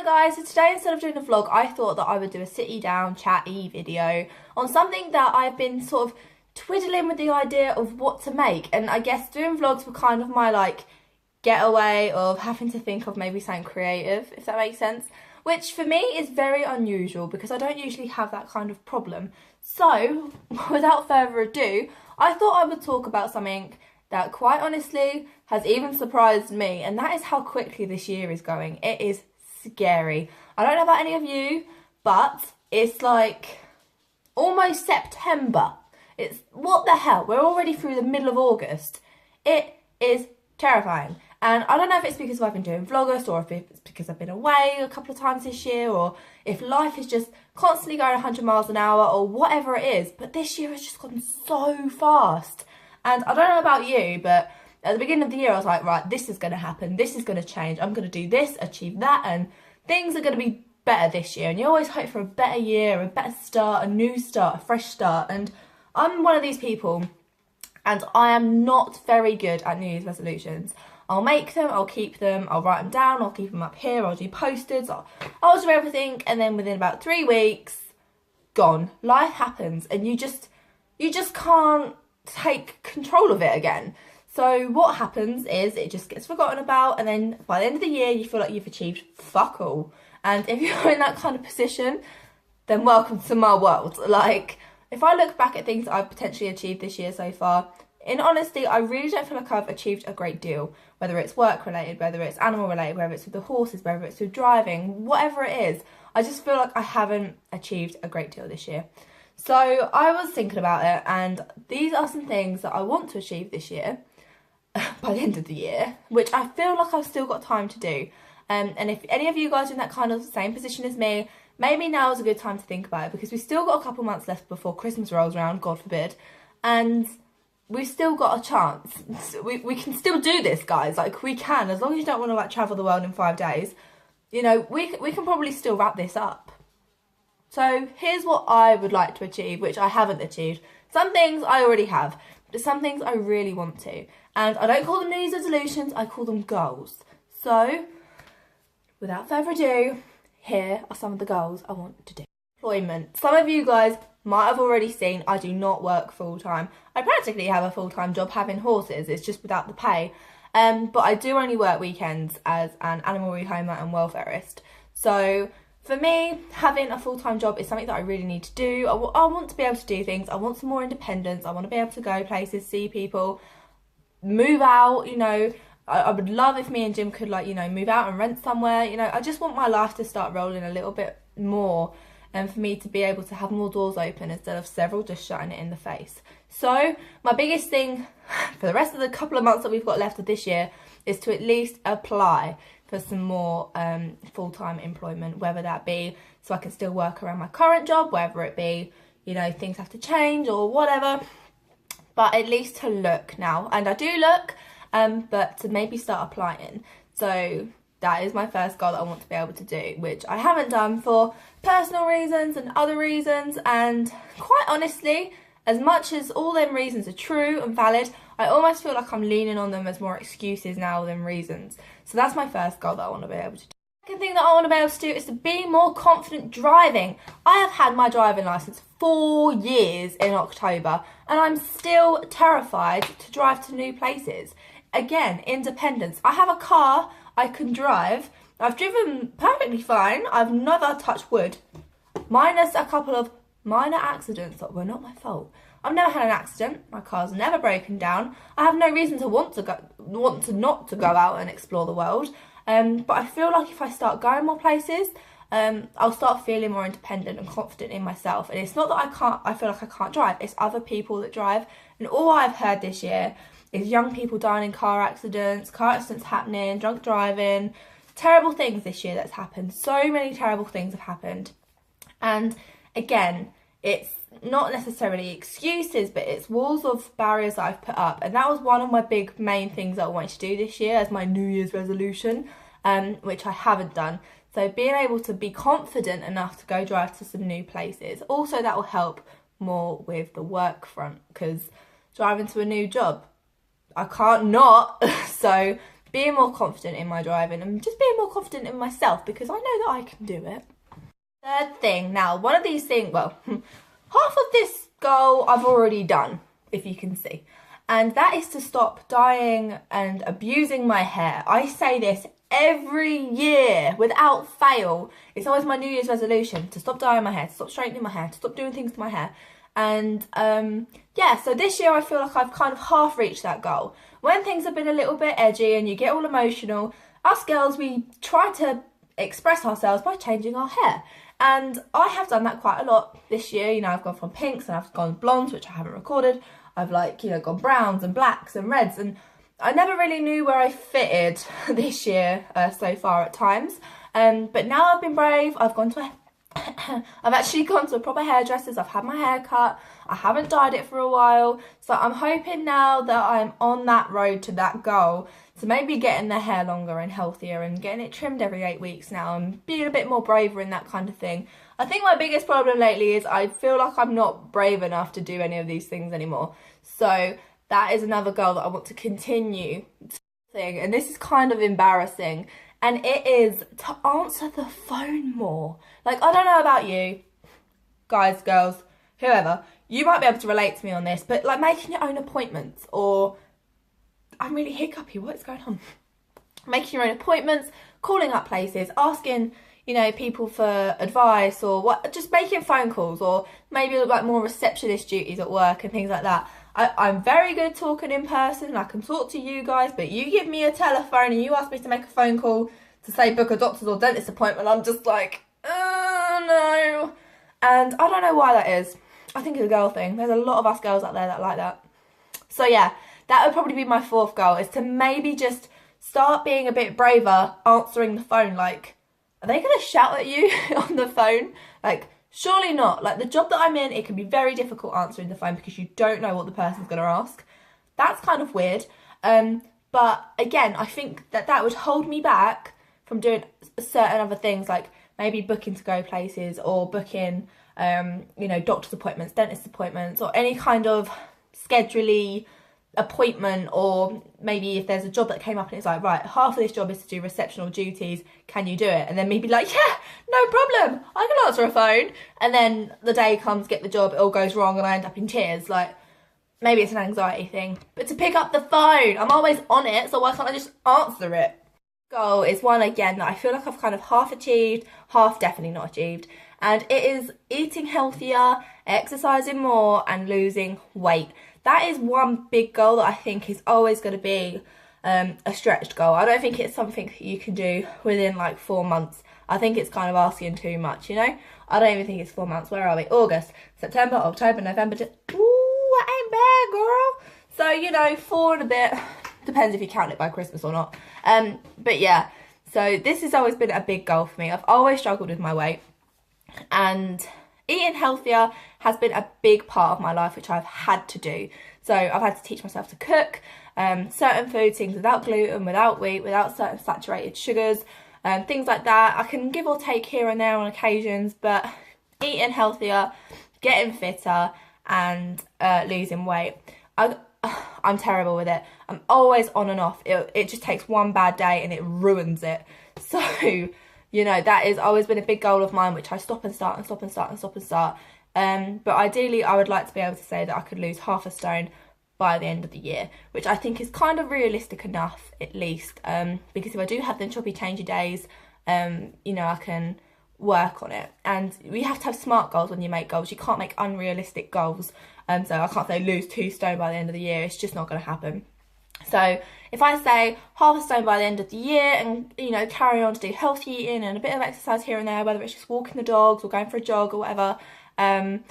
Hello guys, so today instead of doing a vlog, I thought that I would do a sitty down chatty video on something that I've been sort of twiddling with the idea of what to make, and I guess doing vlogs were kind of my like getaway of having to think of maybe something creative, if that makes sense, which for me is very unusual because I don't usually have that kind of problem. So without further ado, I thought I would talk about something that quite honestly has even surprised me, and that is how quickly this year is going. It is scary. I don't know about any of you, but it's like almost September. It's what the hell? We're already through the middle of August. It is terrifying. And I don't know if it's because I've been doing vlogust or if it's because I've been away a couple of times this year, or if life is just constantly going 100 miles an hour or whatever it is, but this year has just gone so fast. And I don't know about you, but at the beginning of the year, I was like, right, this is going to happen. This is going to change. I'm going to do this, achieve that, and things are going to be better this year. And you always hope for a better year, a better start, a new start, a fresh start. And I'm one of these people, and I am not very good at New Year's resolutions. I'll make them, I'll keep them, I'll write them down, I'll keep them up here, I'll do posters, I'll do everything, and then within about 3 weeks, gone. Life happens, and you just can't take control of it again. So what happens is it just gets forgotten about, and then by the end of the year you feel like you've achieved fuck all. And if you're in that kind of position, then welcome to my world. Like, if I look back at things that I've potentially achieved this year so far, in honesty, I really don't feel like I've achieved a great deal. Whether it's work related, whether it's animal related, whether it's with the horses, whether it's with driving, whatever it is, I just feel like I haven't achieved a great deal this year. So I was thinking about it, and these are some things that I want to achieve this year, by the end of the year, which I feel like I've still got time to do. And if any of you guys are in that kind of same position as me, maybe now is a good time to think about it, because we've still got a couple months left before Christmas rolls around, God forbid, and we've still got a chance. We can still do this, guys. Like, we can, as long as you don't want to like travel the world in 5 days, you know, we can probably still wrap this up. So here's what I would like to achieve, which I haven't achieved. Some things I already have, but some things I really want to. And I don't call them New Year's resolutions, I call them goals. So, without further ado, here are some of the goals I want to do. Employment. Some of you guys might have already seen I do not work full-time. I practically have a full-time job having horses, it's just without the pay. But I do only work weekends as an animal rehomer and welfareist. So, for me, having a full-time job is something that I really need to do. I want to be able to do things. I want some more independence. I want to be able to go places, see people, move out, you know. I would love if me and Jim could, like, you know, move out and rent somewhere. You know, I just want my life to start rolling a little bit more, and for me to be able to have more doors open instead of several just shutting it in the face. So my biggest thing for the rest of the couple of months that we've got left of this year is to at least apply for some more full-time employment, whether that be so I can still work around my current job, whether it be, you know, things have to change or whatever, but at least to look now. And I do look, but to maybe start applying. So that is my first goal that I want to be able to do, which I haven't done for personal reasons and other reasons. And quite honestly, as much as all them reasons are true and valid, I almost feel like I'm leaning on them as more excuses now than reasons. So that's my first goal that I want to be able to do. The second thing that I want to be able to do is to be more confident driving. I have had my driving licence 4 years in October, and I'm still terrified to drive to new places. Again, independence. I have a car I can drive. I've driven perfectly fine. I've never touched wood, minus a couple of minor accidents that were not my fault. I've never had an accident. My car's never broken down. I have no reason to want to not to go out and explore the world. But I feel like if I start going more places, I'll start feeling more independent and confident in myself. And it's not that I feel like I can't drive. It's other people that drive. And all I've heard this year is young people dying in car accidents happening, drunk driving, terrible things this year that's happened. So many terrible things have happened. And again, it's not necessarily excuses, but it's walls of barriers that I've put up. And that was one of my big main things that I wanted to do this year as my New Year's resolution, which I haven't done. So being able to be confident enough to go drive to some new places. Also, that will help more with the work front, because driving to a new job, I can't not. So being more confident in my driving and just being more confident in myself because I know that I can do it. Third thing, now one of these things, well, half of this goal I've already done, if you can see. And that is to stop dyeing and abusing my hair. I say this every year without fail. It's always my New Year's resolution to stop dyeing my hair, to stop straightening my hair, to stop doing things to my hair. And yeah, so this year I feel like I've kind of half reached that goal. When things have been a little bit edgy and you get all emotional, us girls, we try to express ourselves by changing our hair. And I have done that quite a lot this year. You know, I've gone from pinks and I've gone blondes, which I haven't recorded. I've like, you know, gone browns and blacks and reds, and I never really knew where I fitted this year so far at times. But now I've been brave. I've gone to I've actually gone to a proper hairdresser's. I've had my hair cut. I haven't dyed it for a while. So I'm hoping now that I'm on that road to that goal, to maybe getting the hair longer and healthier and getting it trimmed every 8 weeks now and being a bit more braver in that kind of thing. I think my biggest problem lately is I feel like I'm not brave enough to do any of these things anymore. So that is another goal that I want to continue. And this is kind of embarrassing. And it is to answer the phone more. Like, I don't know about you, guys, girls, whoever. You might be able to relate to me on this, but like making your own appointments, or I'm really hiccupy, what's going on? Making your own appointments, calling up places, asking, you know, people for advice, or what, just making phone calls, or maybe like more receptionist duties at work and things like that. I'm very good talking in person. I can talk to you guys, but you give me a telephone and you ask me to make a phone call to say book a doctor's or dentist appointment, I'm just like, oh no. And I don't know why that is. I think it's a girl thing. There's a lot of us girls out there that like that. So yeah, that would probably be my fourth goal, is to maybe just start being a bit braver answering the phone. Like, are they going to shout at you on the phone? Like, surely not. Like, the job that I'm in, it can be very difficult answering the phone because you don't know what the person's going to ask. That's kind of weird. But again, I think that that would hold me back from doing certain other things, like maybe booking to go places, or booking, you know, doctor's appointments, dentist appointments, or any kind of schedule-y appointment. Or maybe if there's a job that came up and it's like, right, half of this job is to do receptional duties, can you do it? And then me be like, yeah, no problem, I can answer a phone. And then the day comes, get the job, it all goes wrong and I end up in tears. Like, maybe it's an anxiety thing, but to pick up the phone, I'm always on it, so why can't I just answer it? Goal is one, again, that I feel like I've kind of half achieved, half definitely not achieved, and it is eating healthier, exercising more, and losing weight. That is one big goal that I think is always going to be a stretched goal. I don't think it's something that you can do within like 4 months. I think it's kind of asking too much, you know? I don't even think it's 4 months. Where are we? August, September, October, November. Ooh, I ain't bad, girl. So, you know, 4 and a bit. Depends if you count it by Christmas or not. But yeah, so this has always been a big goal for me. I've always struggled with my weight. And eating healthier has been a big part of my life, which I've had to do. So I've had to teach myself to cook certain foods, things without gluten, without wheat, without certain saturated sugars, things like that. I can give or take here and there on occasions, but eating healthier, getting fitter, and losing weight. I'm terrible with it. I'm always on and off. It just takes one bad day and it ruins it. So, you know, that has always been a big goal of mine, which I stop and start and stop and start and stop and start. But ideally, I would like to be able to say that I could lose half a stone by the end of the year, which I think is kind of realistic enough, at least. Because if I do have them choppy changey days, you know, I can work on it. And we have to have smart goals when you make goals. You can't make unrealistic goals. So I can't say lose 2 stone by the end of the year. It's just not going to happen. So if I say half a stone by the end of the year, and, you know, carry on to do healthy eating and a bit of exercise here and there, whether it's just walking the dogs or going for a jog or whatever, then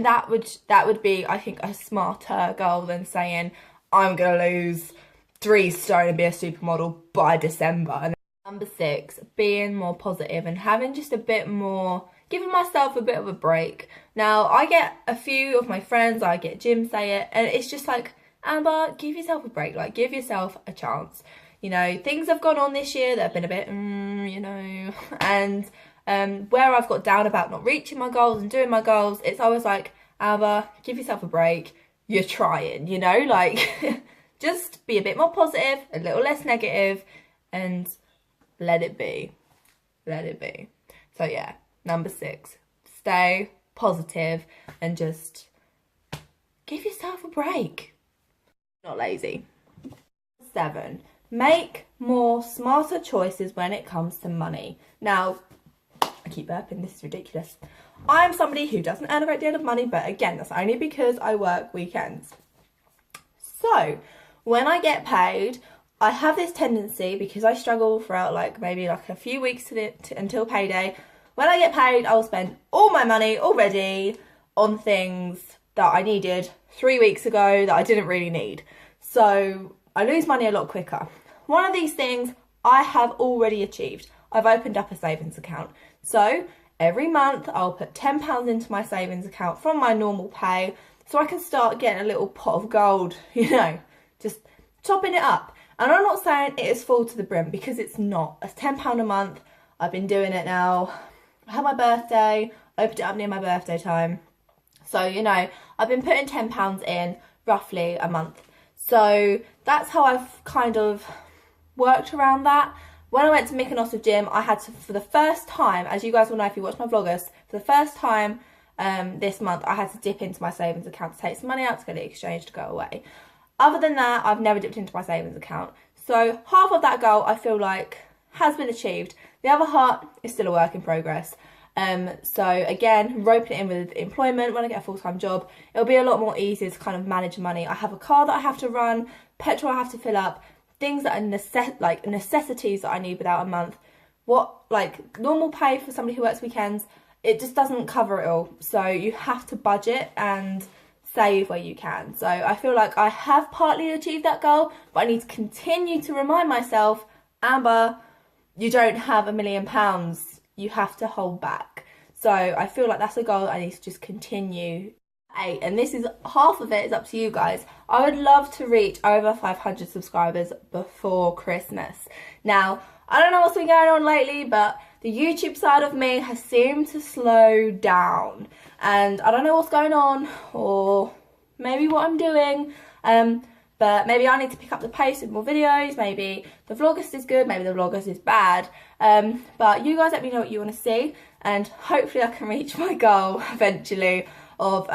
that would be, I think, a smarter goal than saying I'm going to lose 3 stone and be a supermodel by December. And number 6, being more positive and having just a bit more, giving myself a bit of a break. Now, I get a few of my friends, I get Jim say it, and it's just like, Amber, give yourself a break, like, give yourself a chance. You know, things have gone on this year that have been a bit, you know, and where I've got down about not reaching my goals and doing my goals, it's always like, Amber, give yourself a break, you're trying, you know, like, Just be a bit more positive, a little less negative, and let it be. Let it be. So yeah, number 6, stay positive and just give yourself a break. Not lazy. 7, make more smarter choices when it comes to money. Now, I keep burping, this is ridiculous. I'm somebody who doesn't earn a great deal of money, but again, that's only because I work weekends. So, when I get paid, I have this tendency, because I struggle throughout maybe a few weeks until payday. When I get paid, I will spend all my money already on things that I needed 3 weeks ago that I didn't really need. So I lose money a lot quicker. One of these things I have already achieved. I've opened up a savings account. So every month I'll put £10 into my savings account from my normal pay so I can start getting a little pot of gold, you know, just topping it up. And I'm not saying it is full to the brim, because it's not. It's £10 a month. I've been doing it now. I had my birthday, opened it up near my birthday time. So, you know, I've been putting £10 in roughly a month. So that's how I've kind of worked around that. When I went to Mykonos with Jim, I had to, for the first time, as you guys will know if you watch my vlogust, for the first time this month, I had to dip into my savings account to take some money out to get it exchanged to go away. Other than that, I've never dipped into my savings account. So half of that goal, I feel like, has been achieved. The other half is still a work in progress. So again, roping it in with employment, when I get a full-time job, it'll be a lot more easier to kind of manage money. I have a car that I have to run, petrol I have to fill up, things that are necessities that I need without a month. Normal pay for somebody who works weekends, it just doesn't cover it all. So you have to budget and save where you can. So I feel like I have partly achieved that goal, but I need to continue to remind myself, Amber, you don't have £1 million. You have to hold back. So I feel like that's a goal that I need to just continue. 8, and this is half of it is up to you guys. I would love to reach over 500 subscribers before Christmas. Now, I don't know what's been going on lately, but the YouTube side of me has seemed to slow down. And I don't know what's going on, or maybe what I'm doing. But maybe I need to pick up the pace with more videos. Maybe the vlogust is good, maybe the vlogust is bad. But you guys let me know what you want to see, and hopefully I can reach my goal eventually of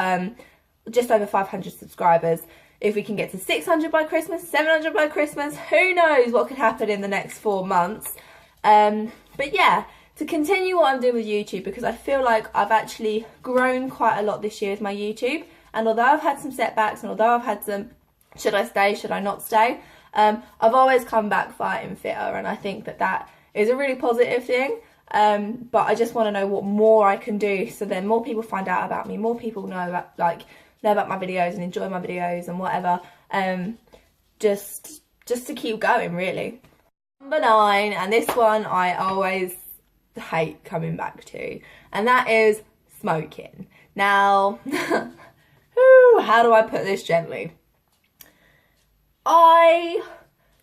just over 500 subscribers. If we can get to 600 by Christmas, 700 by Christmas, who knows what could happen in the next 4 months. But yeah, to continue what I'm doing with YouTube, because I feel like I've actually grown quite a lot this year with my YouTube. And although I've had some setbacks, and although I've had some should I stay, should I not stay, I've always come back fighting fitter, and I think that that is a really positive thing. But I just want to know what more I can do, so then more people find out about me, more people know about my videos and enjoy my videos and whatever. Just to keep going, really. Number 9, and this one I always hate coming back to, and that is smoking. Now, how do I put this gently? I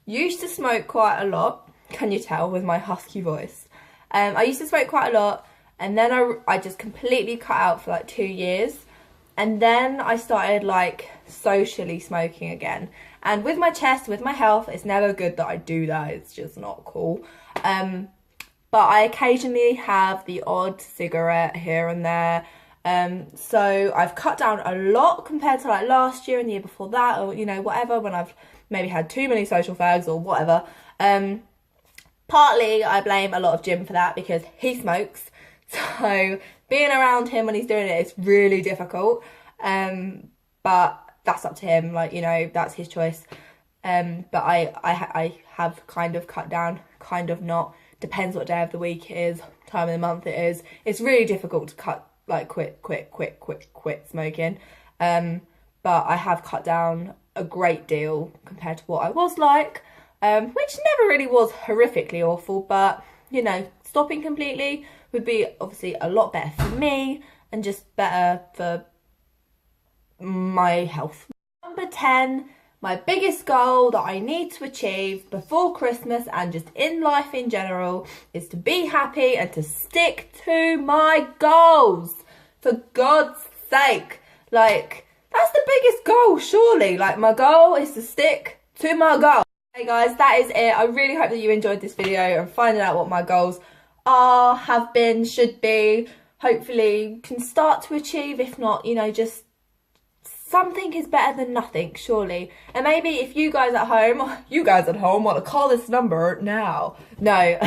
used to smoke quite a lot, can you tell with my husky voice? I used to smoke quite a lot, and then I just completely cut out for 2 years, and then I started socially smoking again. And with my chest, with my health, it's never good that I do that, it's just not cool. But I occasionally have the odd cigarette here and there. So I've cut down a lot compared to last year and the year before that, or whatever, when I've maybe had too many social fags or whatever. Partly I blame a lot of Jim for that, because he smokes, so being around him when he's doing it is really difficult. But that's up to him, that's his choice. But I have kind of cut down, kind of not, depends what day of the week it is, time of the month it is. It's really difficult to quit smoking. But I have cut down a great deal compared to what I was like, which never really was horrifically awful, but stopping completely would be obviously a lot better for me and just better for my health. Number 10, my biggest goal that I need to achieve before Christmas and just in life in general is to be happy and to stick to my goals. For God's sake, that's the biggest goal, surely. My goal is to stick to my goal. Hey guys, that is it. I really hope that you enjoyed this video and finding out what my goals are, have been, should be. Hopefully can start to achieve. If not, you know, just something is better than nothing, surely. And maybe if you guys at home want to call this number now. No.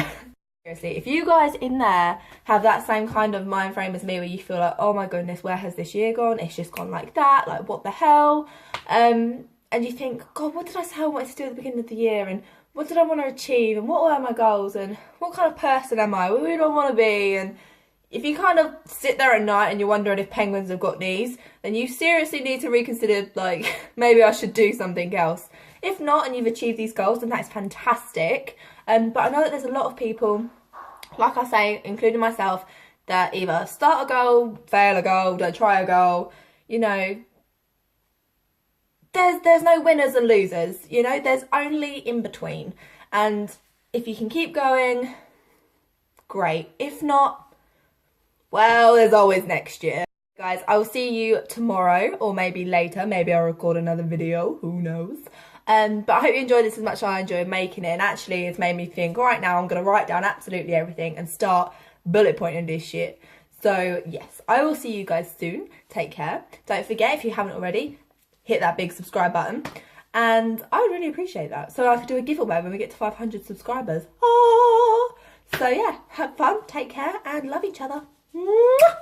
Seriously, if you guys in there have that same kind of mind frame as me, where you feel like, oh my goodness, where has this year gone? It's just gone like that, like what the hell? And you think, God, what did I say I wanted to do at the beginning of the year? And what did I want to achieve? And what were my goals? And what kind of person am I? Who do I want to be? And if you kind of sit there at night and you're wondering if penguins have got knees, then you seriously need to reconsider, like, maybe I should do something else. If not, and you've achieved these goals, then that's fantastic. But I know that there's a lot of people, like I say, including myself, that either start a goal, fail a goal, don't try a goal. You know, there's no winners and losers. You know, there's only in between. And if you can keep going, great. If not, well, there's always next year. Guys, I will see you tomorrow, or maybe later. Maybe I'll record another video. Who knows? But I hope you enjoyed this as much as I enjoyed making it. And actually, it's made me think, right now, I'm going to write down absolutely everything and start bullet pointing this shit. So, yes, I will see you guys soon. Take care. Don't forget, if you haven't already, hit that big subscribe button. And I would really appreciate that. So I could do a giveaway when we get to 500 subscribers. Ah! So, yeah, have fun, take care, and love each other. Mwah!